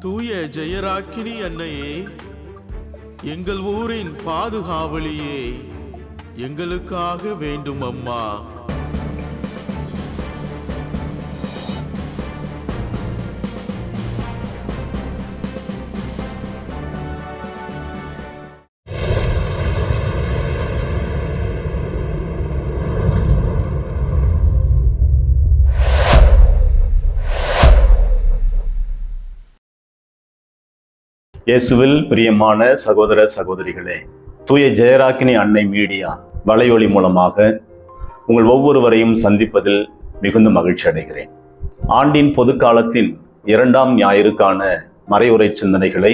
தூய ஜெயராக்கினி அன்னையே, எங்கள் ஊரின் பாதுகாவலியே, எங்களுக்காக வேண்டும் அம்மா. இயேசுவில் பிரியமான சகோதர சகோதரிகளே, தூய ஜெயராக்கினி அன்னை மீடியா வலையொலி மூலமாக உங்கள் ஒவ்வொருவரையும் சந்திப்பதில் மிகுந்த மகிழ்ச்சி அடைகிறேன். ஆண்டின் பொது காலத்தின் 2ஆம் ஞாயிறுக்கான மறையுரை சிந்தனைகளை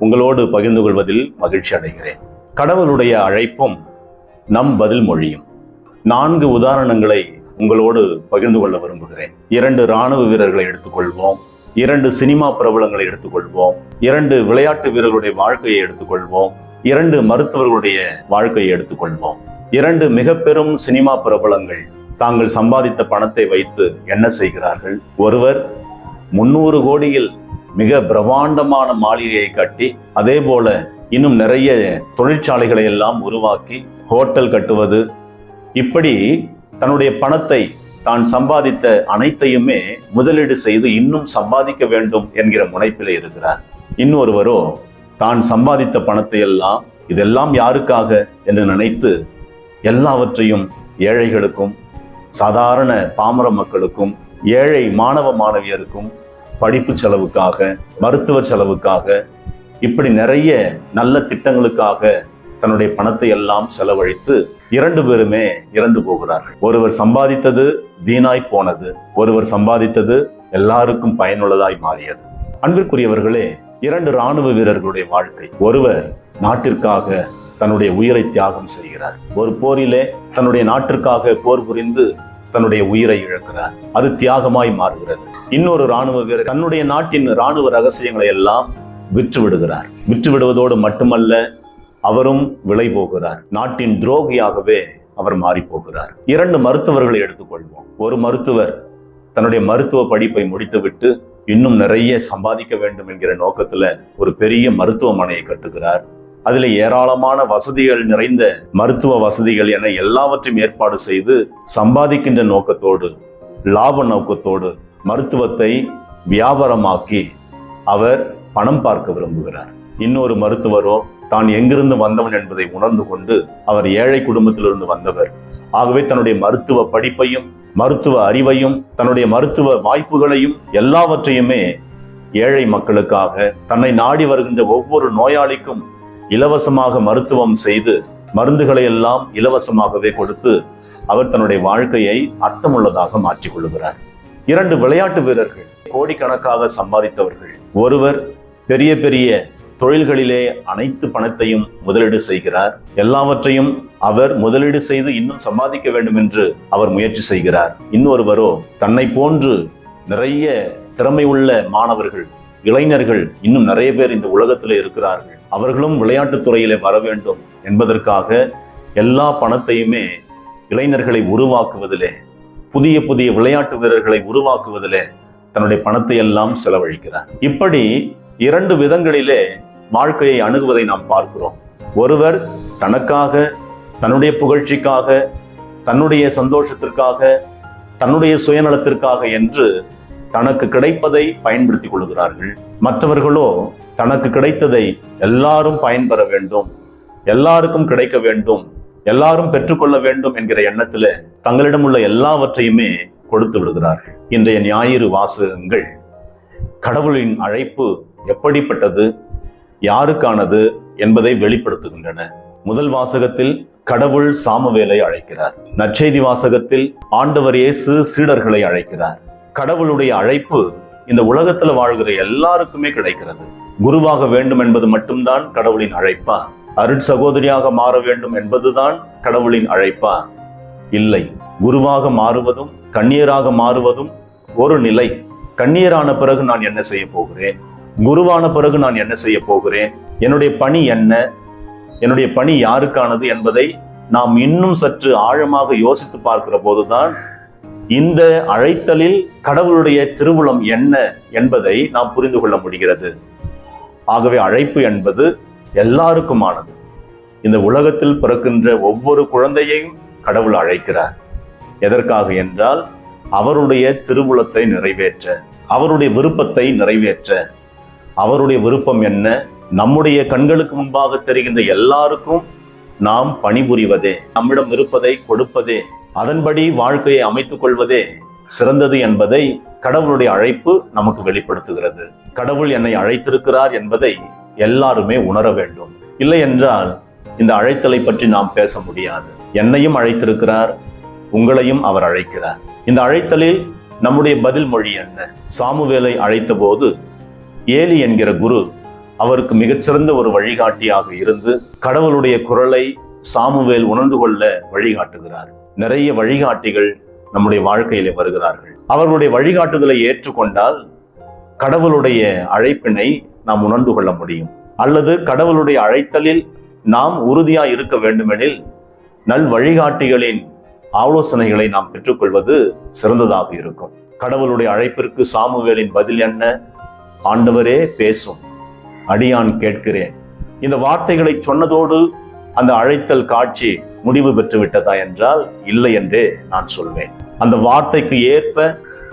உங்களோடு பகிர்ந்து கொள்வதில் மகிழ்ச்சி அடைகிறேன். கடவுளுடைய அழைப்பும் நம் பதில் மொழியும் 4 உதாரணங்களை உங்களோடு பகிர்ந்து கொள்ள விரும்புகிறேன். 2 இராணுவ வீரர்களை எடுத்துக்கொள்வோம், 2 சினிமா பிரபலங்களை எடுத்துக்கொள்வோம், 2 விளையாட்டு வீரர்களுடைய வாழ்க்கையை எடுத்துக்கொள்வோம், 2 மருத்துவர்களுடைய வாழ்க்கையை எடுத்துக்கொள்வோம். 2 மிக பெரும் சினிமா பிரபலங்கள் தாங்கள் சம்பாதித்த பணத்தை வைத்து என்ன செய்கிறார்கள்? ஒருவர் 300 கோடியில் மிக பிரம்மாண்டமான மாளிகையை கட்டி, அதே போல இன்னும் நிறைய தொழிற்சாலைகளை எல்லாம் உருவாக்கி ஹோட்டல் கட்டுவது, இப்படி தன்னுடைய பணத்தை தான் சம்பாதித்த அனைத்தையுமே முதலீடு செய்து இன்னும் சம்பாதிக்க வேண்டும் என்கிற முனைப்பிலே இருக்கிறார். இன்னொருவரோ தான் சம்பாதித்த பணத்தை எல்லாம் இதெல்லாம் யாருக்காக என்று நினைத்து எல்லாவற்றையும் ஏழைகளுக்கும், சாதாரண பாமர மக்களுக்கும், ஏழை மாணவ மாணவியருக்கும் படிப்பு செலவுக்காக, மருத்துவ செலவுக்காக, இப்படி நிறைய நல்ல திட்டங்களுக்காக தன்னுடைய பணத்தை எல்லாம் செலவழித்து 2 பேருமே இறந்து போகிறார்கள். ஒருவர் சம்பாதித்தது வீணாய் போனது, ஒருவர் சம்பாதித்தது எல்லாருக்கும் பயனுள்ளதாய் மாறியது. அன்பிற்குரியவர்களே, 2 இராணுவ வீரர்களுடைய வாழ்க்கை. ஒருவர் நாட்டிற்காக தன்னுடைய உயிரை தியாகம் செய்கிறார். ஒரு போரிலே தன்னுடைய நாட்டிற்காக போர் புரிந்து தன்னுடைய உயிரை இழக்கிறார். அது தியாகமாய் மாறுகிறது. இன்னொரு இராணுவ வீரர் தன்னுடைய நாட்டின் இராணுவ ரகசியங்களை எல்லாம் விற்று விடுகிறார். விற்று விடுவதோடு மட்டுமல்ல, அவரும் விலை போகிறார். நாட்டின் துரோகியாகவே அவர் மாறி போகிறார். 2 மருத்துவர்களை எடுத்துக்கொள்வோம். ஒரு மருத்துவர் தன்னுடைய மருத்துவ படிப்பை முடித்துவிட்டு இன்னும் நிறைய சம்பாதிக்க வேண்டும் என்கிற நோக்கத்துல ஒரு பெரிய மருத்துவமனையை கட்டுகிறார். அதில் ஏராளமான வசதிகள் நிறைந்த மருத்துவ வசதிகள் என எல்லாவற்றையும் ஏற்பாடு செய்து சம்பாதிக்கின்ற நோக்கத்தோடு, லாப நோக்கத்தோடு மருத்துவத்தை வியாபாரமாக்கி அவர் பணம் பார்க்க விரும்புகிறார். இன்னொரு மருத்துவரோ தான் எங்கிருந்து வந்தவன் என்பதை உணர்ந்து கொண்டு, அவர் ஏழை குடும்பத்திலிருந்து வந்தவர், ஆகவே தன்னுடைய மருத்துவ படிப்பையும், மருத்துவ அறிவையும், தன்னுடைய மருத்துவ வாய்ப்புகளையும் எல்லாவற்றையுமே ஏழை மக்களுக்காக, தன்னை நாடி வருகின்ற ஒவ்வொரு நோயாளிக்கும் இலவசமாக மருத்துவம் செய்து மருந்துகளை எல்லாம் இலவசமாகவே கொடுத்து அவர் தன்னுடைய வாழ்க்கையை அர்த்தமுள்ளதாக மாற்றிக் கொள்ளுகிறார். 2 விளையாட்டு வீரர்கள் கோடிக்கணக்காக சம்பாதித்தவர்கள். ஒருவர் பெரிய பெரிய தொழில்களிலே அனைத்து பணத்தையும் முதலீடு செய்கிறார். எல்லாவற்றையும் அவர் முதலீடு செய்து இன்னும் சம்பாதிக்க வேண்டும் என்று அவர் முயற்சி செய்கிறார். இன்னொருவரோ தன்னை போன்று நிறைய திறமை உள்ள மாணவர்கள், இளைஞர்கள் இன்னும் நிறைய பேர் இந்த உலகத்திலே இருக்கிறார்கள், அவர்களும் விளையாட்டுத் துறையிலே வர வேண்டும் என்பதற்காக எல்லா பணத்தையுமே இளைஞர்களை உருவாக்குவதிலே, புதிய புதிய விளையாட்டு வீரர்களை உருவாக்குவதிலே தன்னுடைய பணத்தை எல்லாம் செலவழிக்கிறார். இப்படி 2 விதங்களிலே வாழ்க்கையை அணுகுவதை நாம் பார்க்கிறோம். ஒருவர் தனக்காக, தன்னுடைய புகழ்ச்சிக்காக, தன்னுடைய சந்தோஷத்திற்காக, தன்னுடைய சுயநலத்திற்காக என்று தனக்கு கிடைப்பதை பயன்படுத்திக் கொள்கிறார்கள். மற்றவர்களோ தனக்கு கிடைத்ததை எல்லாரும் பயன்பெற வேண்டும், எல்லாருக்கும் கிடைக்க வேண்டும், எல்லாரும் பெற்றுக்கொள்ள வேண்டும் என்கிற எண்ணத்தில் தங்களிடம் உள்ள எல்லாவற்றையுமே கொடுத்து விடுகிறார்கள். இன்றைய ஞாயிறு வாசகங்கள் கடவுளின் அழைப்பு எப்படிப்பட்டது, யாருக்கானது என்பதை வெளிப்படுத்துகின்றன. முதல் வாசகத்தில் கடவுள் சாமுவேலை அழைக்கிறார். நற்செய்தி வாசகத்தில் ஆண்டவர் இயேசு சீடர்களை அழைக்கிறார். கடவுளுடைய அழைப்பு இந்த உலகத்துல வாழ்கிற எல்லாருக்குமே கிடைக்கிறது. குருவாக வேண்டும் என்பது மட்டும்தான் கடவுளின் அழைப்பா? அருட்சகோதரியாக மாற வேண்டும் என்பதுதான் கடவுளின் அழைப்பா? இல்லை. குருவாக மாறுவதும் கன்னியராக மாறுவதும் ஒரு நிலை. கன்னியரான பிறகு நான் என்ன செய்ய போகிறேன்? குருவான பிறகு நான் என்ன செய்ய போகிறேன்? என்னுடைய பணி என்ன? என்னுடைய பணி யாருக்கானது என்பதை நாம் இன்னும் சற்று ஆழமாக யோசித்து பார்க்கிற போதுதான் இந்த அழைத்தலில் கடவுளுடைய திருவுளம் என்ன என்பதை நாம் புரிந்து கொள்ள முடிகிறது. ஆகவே அழைப்பு என்பது எல்லாருக்குமானது. இந்த உலகத்தில் பிறக்கின்ற ஒவ்வொரு குழந்தையையும் கடவுள் அழைக்கிறார். எதற்காக என்றால் அவருடைய திருவுளத்தை நிறைவேற்ற, அவருடைய விருப்பத்தை நிறைவேற்ற. அவருடைய விருப்பம் என்ன? நம்முடைய கண்களுக்கு முன்பாக தெரிகின்ற எல்லாருக்கும் நாம் பணிபுரிவதே, நம்மிடம் இருப்பதை கொடுப்பதே, அதன்படி வாழ்க்கையை அமைத்துக் கொள்வதே சிறந்தது என்பதை கடவுளுடைய அழைப்பு நமக்கு வெளிப்படுத்துகிறது. கடவுள் என்னை அழைத்திருக்கிறார் என்பதை எல்லாருமே உணர வேண்டும். இல்லை என்றால் இந்த அழைத்தலை பற்றி நாம் பேச முடியாது. என்னையும் அழைத்திருக்கிறார், உங்களையும் அவர் அழைக்கிறார். இந்த அழைத்தலில் நம்முடைய பதில் மொழி என்ன? சாமுவேலை அழைத்த போது ஏலி என்கிற குரு அவருக்கு மிகச்சிறந்த ஒரு வழிகாட்டியாக இருந்து கடவுளுடைய குரலை சாமுவேல் உணர்ந்து கொள்ள வழிகாட்டுகிறார். நிறைய வழிகாட்டிகள் நம்முடைய வாழ்க்கையிலே வருகிறார்கள். அவர்களுடைய வழிகாட்டுதலை ஏற்றுக்கொண்டால் கடவுளுடைய அழைப்பினை நாம் உணர்ந்து கொள்ள முடியும். அல்லது கடவுளுடைய அழைத்தலில் நாம் உறுதியாய் இருக்க வேண்டுமெனில் நல் வழிகாட்டிகளின் ஆலோசனைகளை நாம் பெற்றுக்கொள்வது சிறந்ததாக இருக்கும். கடவுளுடைய அழைப்பிற்கு சாமுவேலின் பதில் என்ன? ஆண்டவரே பேசும், அடியான் கேட்கிறேன். இந்த வார்த்தைகளை சொன்னதோடு அந்த அழைத்தல் காட்சி முடிவு பெற்று விட்டதா என்றால் இல்லை என்றே நான் சொல்வேன். அந்த வார்த்தைக்கு ஏற்ப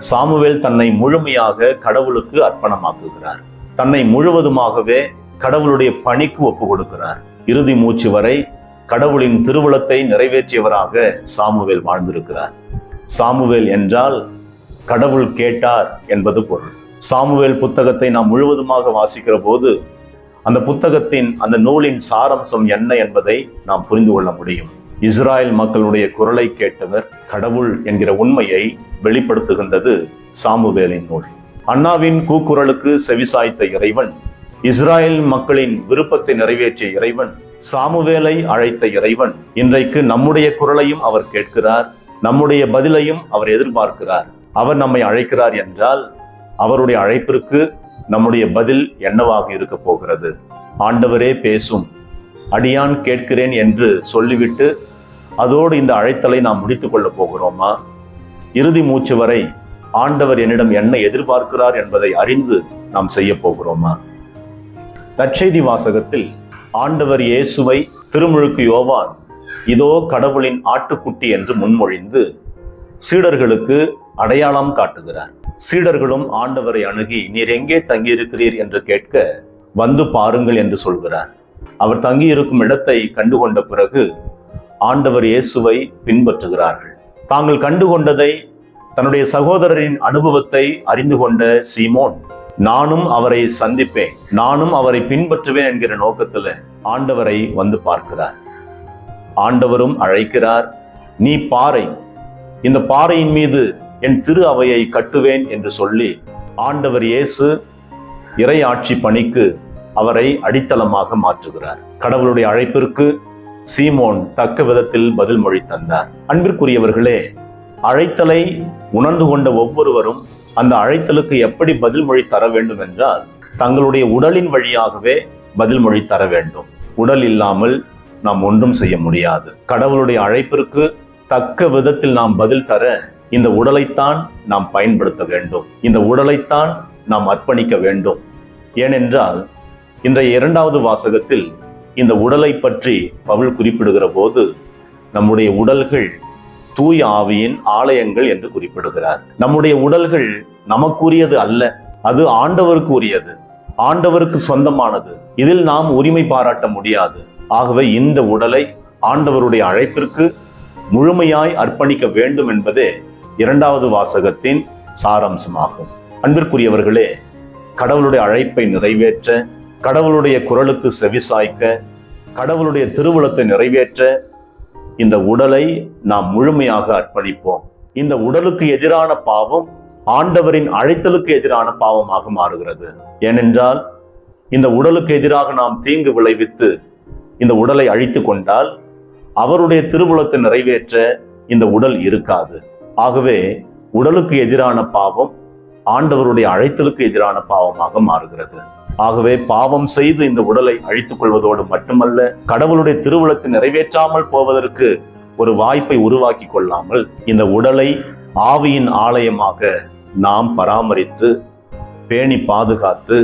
சாமுவேல் தன்னை முழுமையாக கடவுளுக்கு அர்ப்பணமாக்குகிறார். தன்னை முழுவதுமாகவே கடவுளுடைய பணிக்கு ஒப்பு கொடுக்கிறார். இறுதி மூச்சு வரை கடவுளின் திருவுளத்தை நிறைவேற்றியவராக சாமுவேல் வாழ்ந்திருக்கிறார். சாமுவேல் என்றால் கடவுள் கேட்டார் என்பது பொருள். சாமுவேல் புத்தகத்தை நாம் முழுவதுமாக வாசிக்கிற போது அந்த புத்தகத்தின் அந்த நூலின் சாரம்சம் என்ன என்பதை நாம் புரிந்து கொள்ள முடியும். இஸ்ராயல் மக்களுடைய குரலை கேட்டவர் கடவுள் என்கிற உண்மையை வெளிப்படுத்துகின்றது சாமுவேலின் நூல். அன்னாவின் கூக்குரலுக்கு செவிசாய்த்த இறைவன், இஸ்ராயல் மக்களின் விருப்பத்தை நிறைவேற்றிய இறைவன், சாமுவேலை அழைத்த இறைவன் இன்றைக்கு நம்முடைய குரலையும் அவர் கேட்கிறார், நம்முடைய பதிலையும் அவர் எதிர்பார்க்கிறார். அவர் நம்மை அழைக்கிறார் என்றால் அவருடைய அழைப்பிற்கு நம்முடைய பதில் என்னவாக இருக்க போகிறது? ஆண்டவரே பேசும், அடியான் கேட்கிறேன் என்று சொல்லிவிட்டு அதோடு இந்த அழைத்தலை நாம் முடித்துக் கொள்ளப் போகிறோமா? இறுதி மூச்சு வரை ஆண்டவர் என்னிடம் என்ன எதிர்பார்க்கிறார் என்பதை அறிந்து நாம் செய்ய போகிறோமா? நற்செய்தி வாசகத்தில் ஆண்டவர் இயேசுவை திருமுழுக்கு யோவான் இதோ கடவுளின் ஆட்டுக்குட்டி என்று முன்மொழிந்து சீடர்களுக்கு அடையாளம் காட்டுகிறார். சீடர்களும் ஆண்டவரை அணுகி நீர் எங்கே தங்கியிருக்கிறீர் என்று கேட்க வந்து பாருங்கள் என்று சொல்கிறார். அவர் தங்கியிருக்கும் இடத்தை கண்டுகொண்ட பிறகு ஆண்டவர் இயேசுவை பின்பற்றுகிறார்கள். தாங்கள் கண்டுகொண்டதை, தன்னுடைய சகோதரரின் அனுபவத்தை அறிந்து கொண்ட சீமோன் நானும் அவரை சந்திப்பேன், நானும் அவரை பின்பற்றுவேன் என்கிற நோக்கத்தில் ஆண்டவரை வந்து பார்க்கிறார். ஆண்டவரும் அழைக்கிறார், நீ பாறை, இந்த பாறையின் மீது என் திரு அவையை கட்டுவேன் என்று சொல்லி ஆண்டவர் இயேசு இறையாட்சி பணிக்கு அவரை அடித்தளமாக மாற்றுகிறார். கடவுளுடைய அழைப்பிற்கு சீமோன் தக்க விதத்தில் பதில் மொழி தந்தார். அன்பிற்குரியவர்களே, அழைத்தலை உணர்ந்து கொண்ட ஒவ்வொருவரும் அந்த அழைத்தலுக்கு எப்படி பதில் மொழி தர வேண்டும் என்றால் தங்களுடைய உடலின் வழியாகவே பதில் மொழி தர வேண்டும். உடல் இல்லாமல் நாம் ஒன்றும் செய்ய முடியாது. கடவுளுடைய அழைப்பிற்கு தக்க விதத்தில் நாம் பதில் தர இந்த உடலைத்தான் நாம் பயன்படுத்த வேண்டும், இந்த உடலைத்தான் நாம் அர்ப்பணிக்க வேண்டும். ஏனென்றால் இன்றைய 2வது வாசகத்தில் இந்த உடலை பற்றி பவுல் குறிப்பிடுகிற போது நம்முடைய உடல்கள் தூய ஆவியின் ஆலயங்கள் என்று குறிப்பிடுகிறார். நம்முடைய உடல்கள் நமக்குரியது அல்ல, அது ஆண்டவருக்கு உரியது, ஆண்டவருக்கு சொந்தமானது. இதில் நாம் உரிமை பாராட்ட முடியாது. ஆகவே இந்த உடலை ஆண்டவருடைய அழைப்பிற்கு முழுமையாய் அர்ப்பணிக்க வேண்டும் என்பதே 2வது வாசகத்தின் சாராம்சமாகும். அன்பிற்குரியவர்களே, கடவுளுடைய அழைப்பை நிறைவேற்ற, கடவுளுடைய குரலுக்கு செவிசாய்க்க, கடவுளுடைய திருவுளத்தை நிறைவேற்ற இந்த உடலை நாம் முழுமையாக அர்ப்பணிப்போம். இந்த உடலுக்கு எதிரான பாவம் ஆண்டவரின் அழைத்தலுக்கு எதிரான பாவமாக மாறுகிறது. ஏனென்றால் இந்த உடலுக்கு எதிராக நாம் தீங்கு விளைவித்து இந்த உடலை அழித்து கொண்டால் அவருடைய திருவுளத்தை நிறைவேற்ற இந்த உடல் இருக்காது. ஆகவே உடலுக்கு எதிரான பாவம் ஆண்டவருடைய அழைத்தலுக்கு எதிரான பாவமாக மாறுகிறது. ஆகவே பாவம் செய்து இந்த உடலை அழித்துக் கொள்வதோடு மட்டுமல்ல, கடவுளுடைய திருவுளத்தை நிறைவேற்றாமல் போவதற்கு ஒரு வாய்ப்பை உருவாக்கி கொள்ளாமல் இந்த உடலை ஆவியின் ஆலயமாக நாம் பராமரித்து பேணி பாதுகாத்து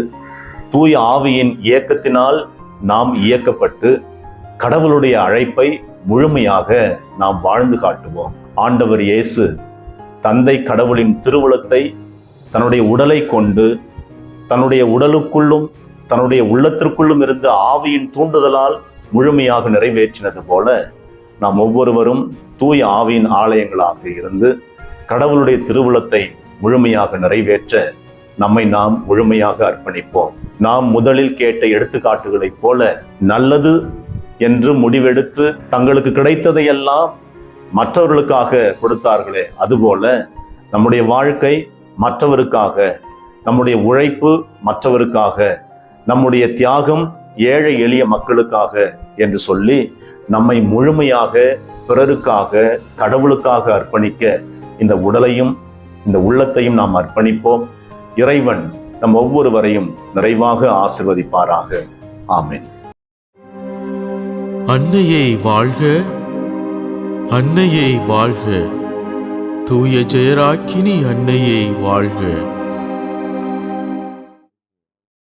தூய ஆவியின் இயக்கத்தினால் நாம் இயக்கப்பட்டு கடவுளுடைய அழைப்பை முழுமையாக நாம் வாழ்ந்து காட்டுவோம். ஆண்டவர் இயேசு தந்தை கடவுளின் திருவுளத்தை தன்னுடைய உடலை கொண்டு தன்னுடைய உடலுக்குள்ளும் தன்னுடைய உள்ளத்திற்குள்ளும் இருந்த ஆவியின் தூண்டுதலால் முழுமையாக நிறைவேற்றினது போல நாம் ஒவ்வொருவரும் தூய ஆவியின் ஆலயங்களாக இருந்து கடவுளுடைய திருவுளத்தை முழுமையாக நிறைவேற்ற நம்மை நாம் முழுமையாக அர்ப்பணிப்போம். நாம் முதலில் கேட்ட எடுத்துக்காட்டுகளைப் போல நல்லது என்று முடிவெடுத்து தங்களுக்கு கிடைத்ததையெல்லாம் மற்றவர்களுக்காக கொடுத்தார்களே, அதுபோல நம்முடைய வாழ்க்கை மற்றவருக்காக, நம்முடைய உழைப்பு மற்றவருக்காக, நம்முடைய தியாகம் ஏழை எளிய மக்களுக்காக என்று சொல்லி நம்மை முழுமையாக பிறருக்காக கடவுளுக்காக அர்ப்பணிக்க இந்த உடலையும் இந்த உள்ளத்தையும் நாம் அர்ப்பணிப்போம். இறைவன் நம் ஒவ்வொருவரையும் நிறைவாக ஆசீர்வதிப்பாராக. ஆமென். அன்னையே வாழ்க, அன்னையே வாழ்க, தூய ஜெயராக்கினி அன்னையே வாழ்க.